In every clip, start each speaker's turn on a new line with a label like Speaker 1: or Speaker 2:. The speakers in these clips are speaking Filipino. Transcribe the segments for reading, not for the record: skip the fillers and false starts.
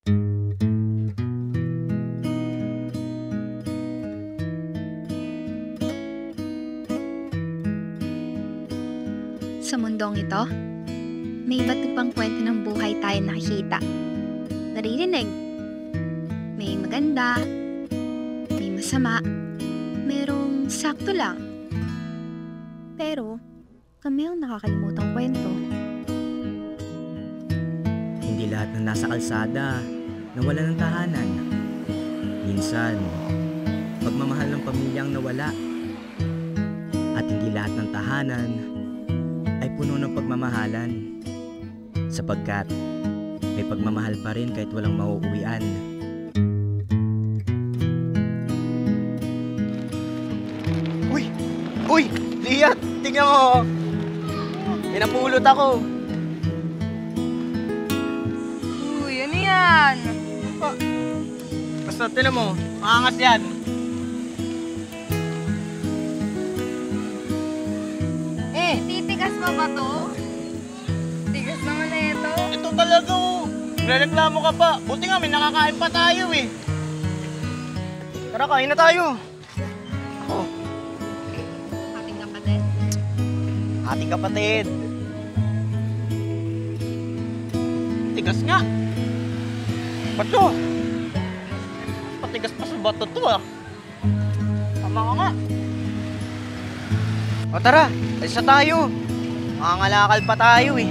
Speaker 1: Sa mundong ito, may iba't ibang kwento ng buhay tayo nakikita. Naririnig. May maganda, may masama, merong sakto lang. Pero, kami ang nakakalimutang kwento.
Speaker 2: Hindi lahat ng nasa kalsada nawala ng tahanan. Minsan, pagmamahal ng pamilyang nawala. At hindi lahat ng tahanan ay puno ng pagmamahalan. Sapagkat may pagmamahal pa rin kahit walang mauuwian.
Speaker 3: Uy! Uy! Liat! Tingnan mo! Pinapulot ako!
Speaker 4: Uy, ano yan?
Speaker 3: Basta tingnan mo, maangas yan!
Speaker 4: Titigas pa ba to? Tigas naman na ito.
Speaker 3: Ito talaga oh! Nagreklamo ka pa! Buti nga may nakakain pa tayo eh! Tara, kain na tayo! Oh,
Speaker 1: Ating kapatid.
Speaker 3: ating kapatid! Tigas nga! Ba't to? Patigas pa sa bato to ah! Tama ka nga! O tara, alis na tayo! Makangalakal pa tayo eh!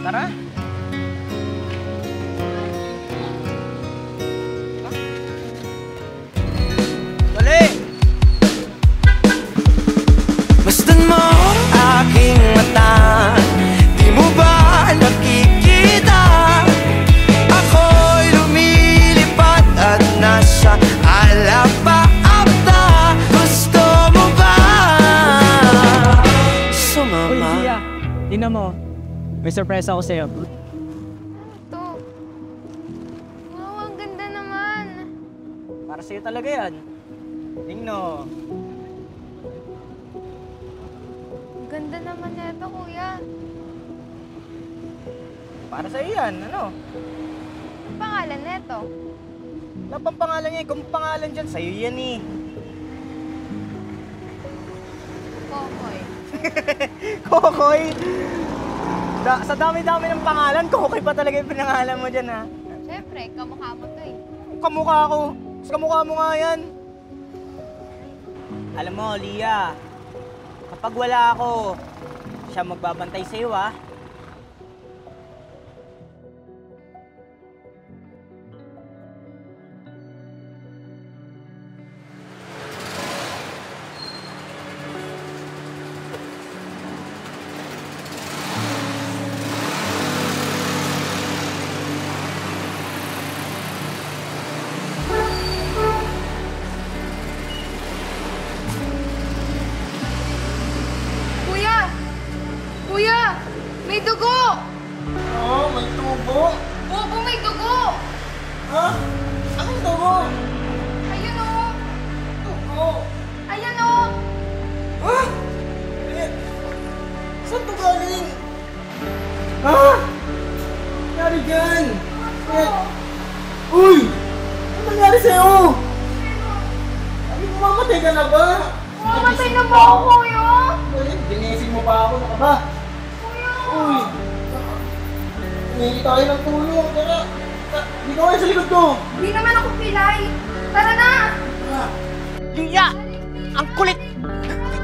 Speaker 3: Tara! Dali!
Speaker 5: Masdan mo aking mata, di mo ba nakikita? Ako'y lumilipad at nasa alapaapta. Gusto mo ba sumama?
Speaker 2: Tingnan mo, may surprise ako sa'yo.
Speaker 4: Ito. Wow, ang ganda naman.
Speaker 3: Para sa'yo talaga yan. Tingno.
Speaker 4: Ang ganda naman na ito, kuya.
Speaker 3: Para sa'yo yan, ano?
Speaker 4: Ang pangalan na ito?
Speaker 3: Wala pang pangalan niya eh. Kung pangalan dyan, sa'yo yan eh.
Speaker 4: Kokoy.
Speaker 3: Kokoy! Sa dami-dami ng pangalan, Kokoy pa talaga yung pinangalan mo dyan ha.
Speaker 4: Siyempre, kamukha mo to eh.
Speaker 3: Kamukha ko. Mas kamukha mo nga yan. Alam mo, Lia, kapag wala ako, siya magbabantay sa'yo ha.
Speaker 4: Kuya! Kuya! May dugo!
Speaker 3: Oh, may tubo.
Speaker 4: Bobo, may dugo!
Speaker 3: Ha? Anong tubo?
Speaker 4: Ayun o!
Speaker 3: Tubo.
Speaker 4: Ayan o!
Speaker 3: Ha? Eh, saan to galing? Ha? Nangyari dyan? Eh, uy! Ano nangyari sa'yo? Ano, mamatay ka na ba?
Speaker 4: Mamatay na ba ako, kuya?
Speaker 3: Ginising mo pa ako, naka ba? Uy! Hingi tayo ng tulong, tara! Hindi ka kayo sa likod ko!
Speaker 4: Hindi naman ako pilay. Tara na!
Speaker 3: Lia! Ang kulit!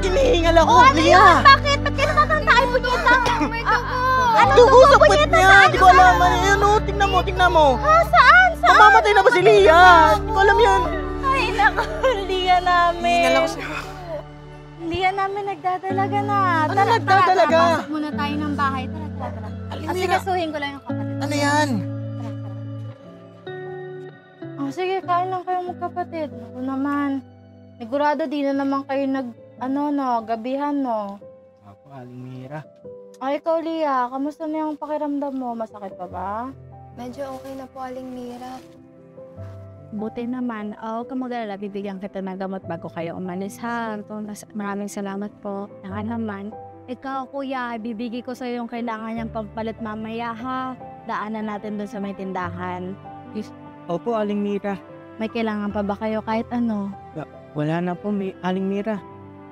Speaker 3: Hinihingal ako,
Speaker 4: Ano
Speaker 3: Lia!
Speaker 4: yun? Bakit? Ba't kayo natatangay mo dito? May dugo! Anong
Speaker 3: Dugo
Speaker 4: dugo
Speaker 3: sa
Speaker 4: po
Speaker 3: puwet
Speaker 4: niya?
Speaker 3: niya! Hindi ko alam! Ano, tingnan mo, tingnan mo!
Speaker 4: Ha? Saan? Saan?
Speaker 3: Mamamatay na ba si Lia? Hindi ko alam yan!
Speaker 4: Ay, naku, Lia namin.
Speaker 3: Hinihingal ako sa'yo.
Speaker 4: Lia namin nagdadalaga na.
Speaker 3: Ano nagdadalaga?
Speaker 4: Pasok muna tayo ng bahay. Tara.
Speaker 3: Hindi na.
Speaker 4: Asikasuhin ko lang yung kapatid.
Speaker 3: Ano yan?
Speaker 4: Oh, sige, kain lang kayo magkapatid. Ako naman. Sigurado di na naman kayo gabihan, no?
Speaker 3: Ako, Aling Mira.
Speaker 4: Ay, ikaw, Lia, kamusta na yung pakiramdam mo? Masakit pa ba?
Speaker 6: Medyo okay na po, Aling Mira.
Speaker 1: Buti naman. Huwag ka mag-alala. Bibigyan kita ng gamot bago kayo umalis, ha? Maraming salamat po. Saka naman, ikaw, kuya, bibigay ko sa'yo yung kailangan niyang pampalit mamaya, ha? daanan natin doon sa may tindahan.
Speaker 2: Opo, Aling Mira.
Speaker 1: May kailangan pa ba kayo kahit ano?
Speaker 2: Wala na po, Aling Mira.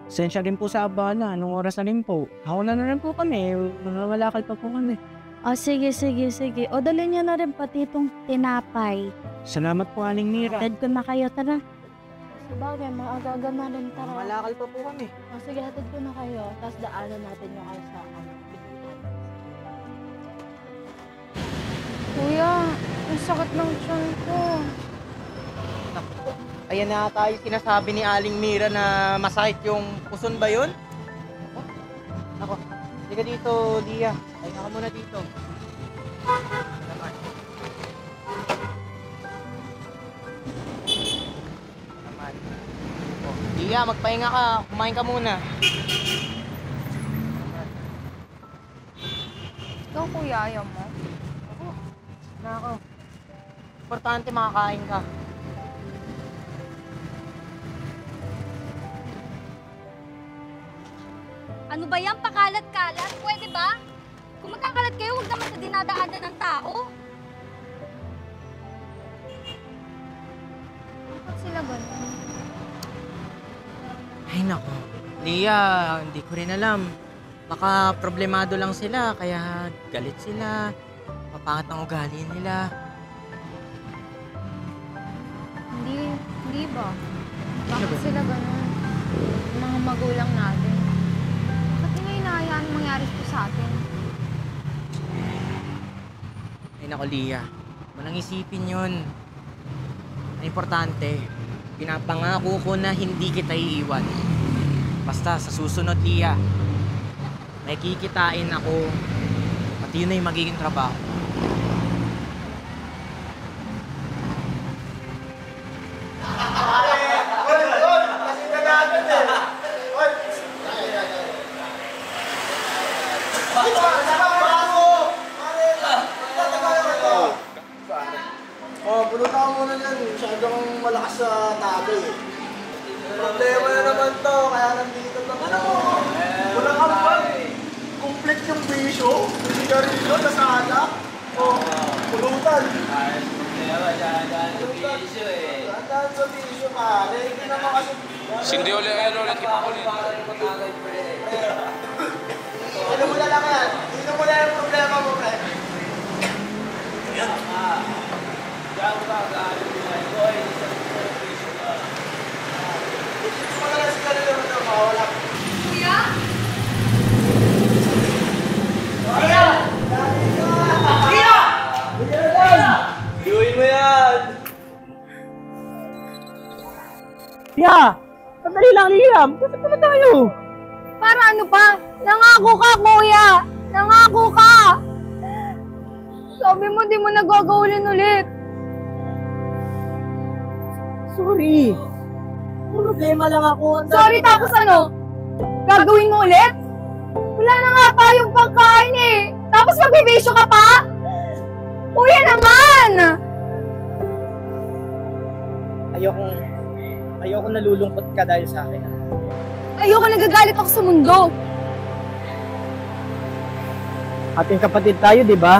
Speaker 2: Sensya rin po sa abala. Anong oras na rin po? Ako na rin po kami. Malakal pa po kami.
Speaker 1: O sige. O dali niyo na rin pati itong tinapay.
Speaker 2: Salamat po, Aling Mira.
Speaker 1: Hatid ko na kayo, tara.
Speaker 4: Sabagay, maaga na rin tara.
Speaker 2: Malakal pa po kami.
Speaker 4: O sige, hatid ko na kayo. Tapos daanan natin yung kayo sa Kuya, ang sakit ng tiyan ko.
Speaker 3: Ayan na tayo sinasabi ni Aling Mira na masakit yung puson ba yun? Ako, hindi ka dito, Dia. Ay, ako muna dito. Naman. Naman. Oh, Dia, magpahinga ka. Kumain ka muna.
Speaker 6: Ikaw, kuya, ayaw mo?
Speaker 3: Na ako. Importante makakain ka.
Speaker 7: Ano ba yan? Pakalat-kalat? Pwede ba? Kung magkakalat kayo, huwag naman sa dinadaanan ng tao.
Speaker 6: Bakit sila ganun?
Speaker 3: Ay nako, Lia, hindi ko rin alam. Baka problemado lang sila, kaya galit sila. Mapangit ang ugali nila.
Speaker 6: Hindi ba? Bakit sila ganun? Yung mga magulang natin. Bakit nila hinahayaan mangyari ito sa atin?
Speaker 3: Ay nako, Lia, walang isipin yun. Ang importante, pinapangako ko na hindi kita iiwan. Basta sa susunod, Lia, may kikitain ako. Pati yun na yung magiging trabaho.
Speaker 8: Oh, pulutan ka muna dyan. Masyado kang malakas sa tagay eh. Problema na naman to, kaya nandito to. Ano mo? Walang ambag. Complete yung bisyo. Hindi ka rin yun, nasala. Oh, pulutan. Dahan sa bisyo, pare. Hindi naman kasi...
Speaker 9: Sindi ulit kita ulit.
Speaker 8: Ano mo na lang yan? Dito mo na yung problema mo, pre. Yan.
Speaker 7: Kuya?
Speaker 8: Iuwin mo yan!
Speaker 3: Lia! Sandali lang, Lia! Gusto pa tayo!
Speaker 6: Para ano pa? Nangako ka, kuya! Nangako ka! Sabi mo, di mo nagagawin ulit.
Speaker 3: Sorry! Problema lang ako.
Speaker 6: Sorry, tapos ano? Gagawin mo ulit? Wala na nga tayong pagkain eh. Tapos magbibisyo ka pa? Kuya naman!
Speaker 3: Ayoko nalulungkot ka dahil sa akin.
Speaker 6: Ayoko nagagalit ako sa mundo.
Speaker 3: Ating kapatid tayo, di ba?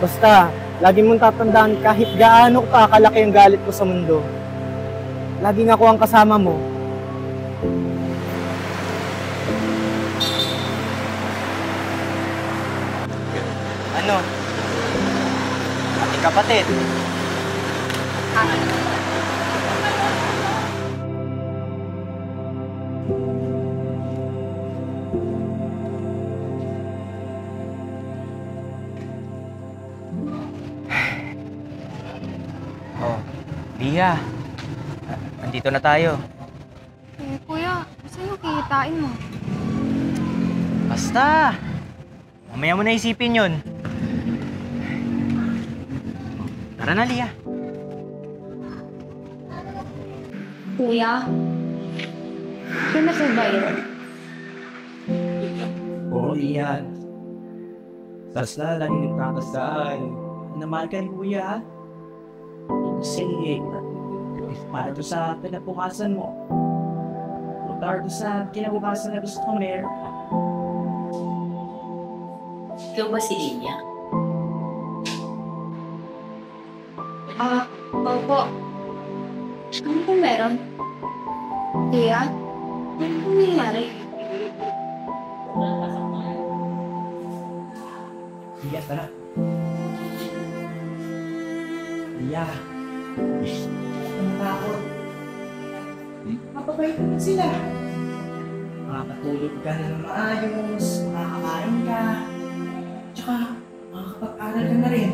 Speaker 3: Basta, lagi mong tatandaan kahit gaano ka kalaki ang galit ko sa mundo. Laging ako ang kasama mo. Ano? Ating kapatid. Oh, Lia. Nandito na tayo.
Speaker 6: Eh, kuya, saan yung kikitain mo?
Speaker 3: Basta. Mamaya mo na isipin yun. Tara na, Lia.
Speaker 1: Kuya? Yun na ba yun?
Speaker 2: Oo, iyan. Basta lang yung nagkakasaan. Namahal ka ni Kuya, ha? Kasi, para to sa pinabukasan mo. Para to sa kinabukasan na gusto kong meron.
Speaker 10: Ikaw ba si Linya?
Speaker 6: Opo. Ano po meron? Tia? Ano po nangyari?
Speaker 2: Lia, tara. Lia. Ang takot. Mapabait naman sila. Makakatulog ka na ng maayos, makakakain ka, tsaka makakapag-aral ka na rin.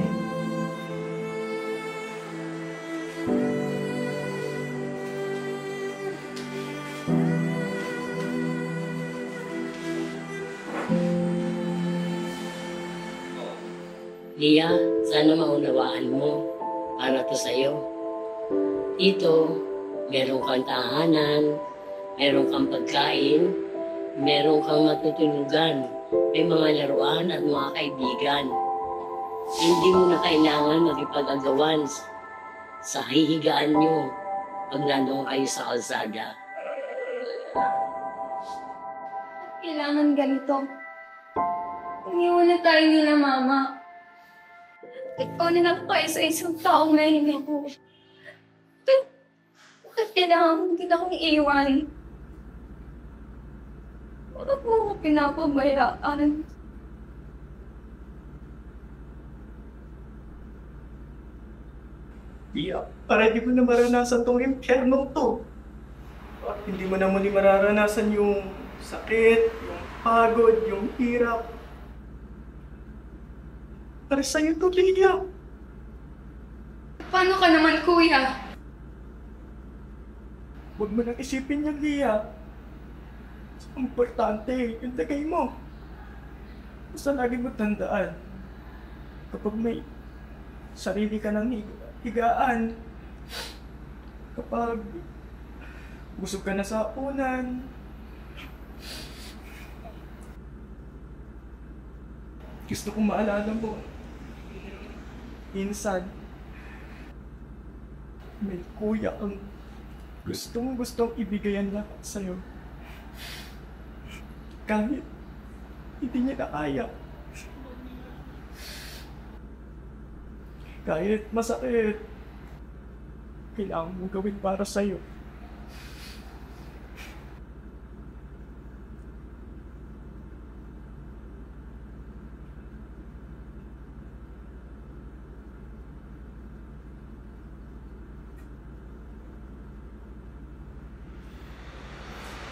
Speaker 10: Lia, sana maunawaan mo. Para to sa'yo. Dito, meron kang tahanan, meron kang pagkain, meron kang matutulugan, may mga laruan at mga kaibigan. Hindi mo na kailangan magipag-agawan sa hihigaan nyo pag nandun kayo sa kalsada.
Speaker 6: Kailangan ganito. Iniwan na tayo nila, Mama. Ikaw na lang kayo sa isang taong nahinig ko. Bakit kailangan kita kong iiwan? Bakit mo ako pinapabayaan?
Speaker 8: Lia, para di mo na maranasan tong impyernong to. At hindi mo na muli mararanasan yung sakit, yung pagod, yung hirap. Para sa'yo to, Lia.
Speaker 6: Paano ka naman, Kuya?
Speaker 8: Huwag mo nang isipin yung Lia. Ang importante, yung tagay mo. Basta lagi mo tandaan. Kapag may sarili ka ng higaan, kapag busog ka na sa unan, gusto kong maalala mo, minsan, may kuya ang gustong ibigayan lahat sa'yo. Kahit hindi niya na kaya. Kahit masakit, kailangan mong gawin para sa'yo.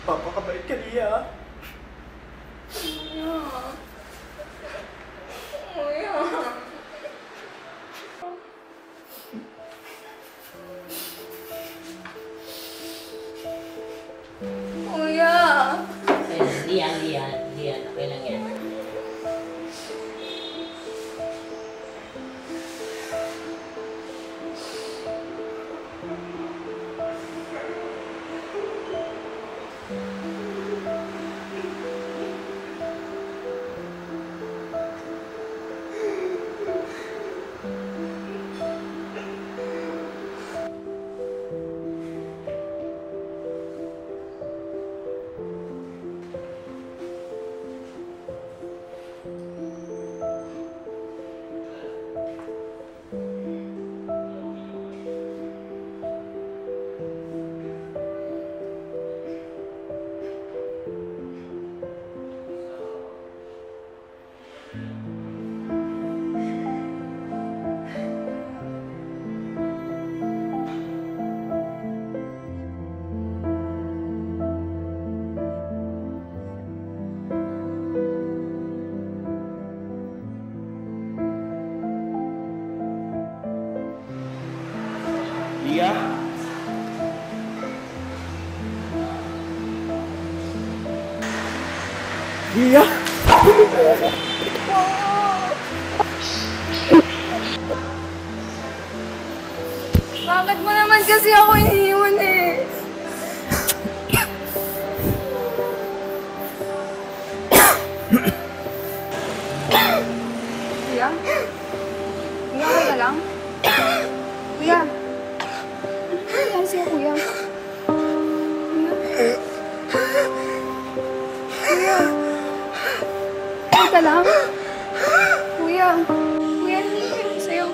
Speaker 8: Papakabait ka, Lia.
Speaker 6: Kuya!
Speaker 10: Lia, okay lang yan.
Speaker 8: Lia? Lia?
Speaker 6: Bakit mo naman kasi ako iniiwan eh? Kuya? Kuya, okay ka lang? Kuya? Ano nangyari sa'yo, Kuya? Kuya? Kuya? Okay ka lang? Kuya? Kuya, ano nangyari sa'yo?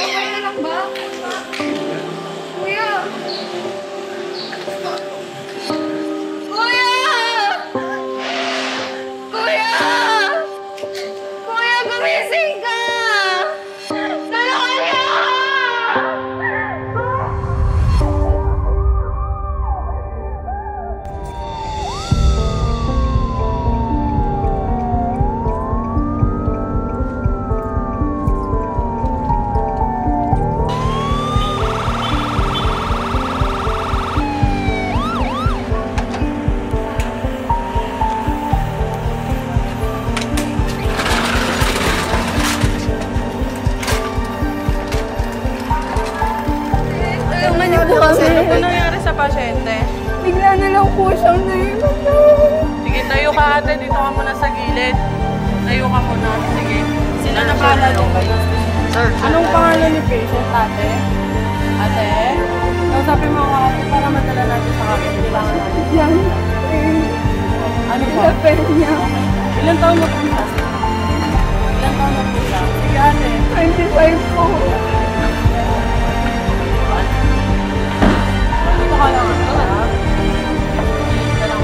Speaker 6: Okay ka lang ba? Kuya! Kuya! Kuya! Kuya, gumising ka! Tulungan niyo ako! Tulungan niyo po kami.
Speaker 11: Ano nangyari sa pasyente?
Speaker 6: Bigla na lang po siyang naiwan na.
Speaker 11: Sige, tayo ka ate. Dito ka muna sa gilid. Tayo ka muna. Sige. Sila na pala din kayo. Anong pangalan ni patient, ate? Ate? Kausapin mo ako ate para madala natin sa kanya. Kailangan natin.
Speaker 6: Yan.
Speaker 11: Ano po?
Speaker 6: Ilapin niya.
Speaker 11: Ilan taon na po siya? Ilan taon na po siya? Sige ate.
Speaker 6: 25 po.
Speaker 11: Dito ka lang. Ito na. Dito lang.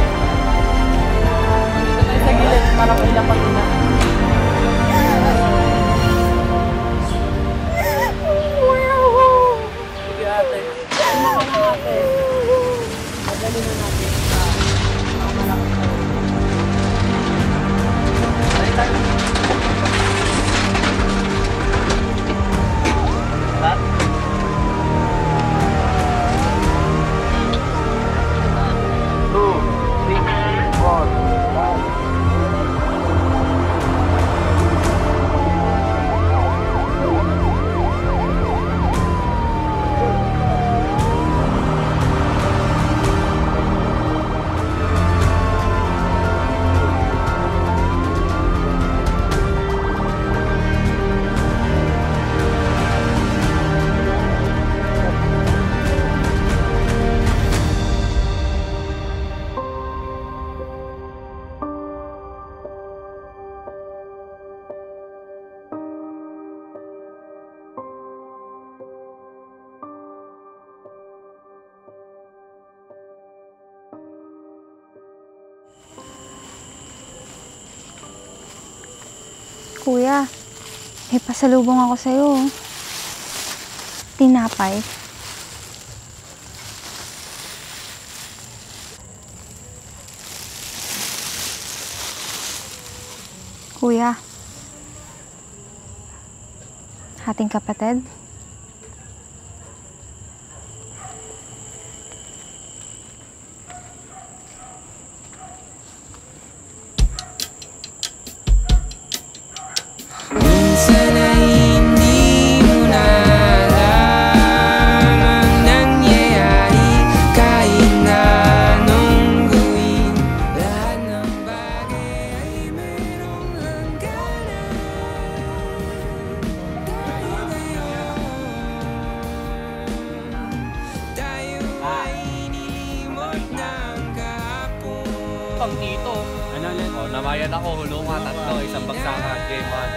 Speaker 11: Dito tayo sa gilid para mailapan nila.
Speaker 6: Kuya ko.
Speaker 11: Sige ate. Ano ka na ate? Madali na natin sa malaki sa Dali tayo.
Speaker 6: Kuya, may pasalubong ako sa'yo. Tinapay. Kuya, ating kapatid.
Speaker 5: Minsan ay hindi mo na alam ang nangyayari kahit na anong gawin. Lahat ng bagay ay mayroong hangganan. Tayo ngayon, tayo ay nilimot ng kahapon.
Speaker 9: Pang dito. Ano ulit? Oh, namayan ako, hulungan, tatlo, isang bagsakan, game 1.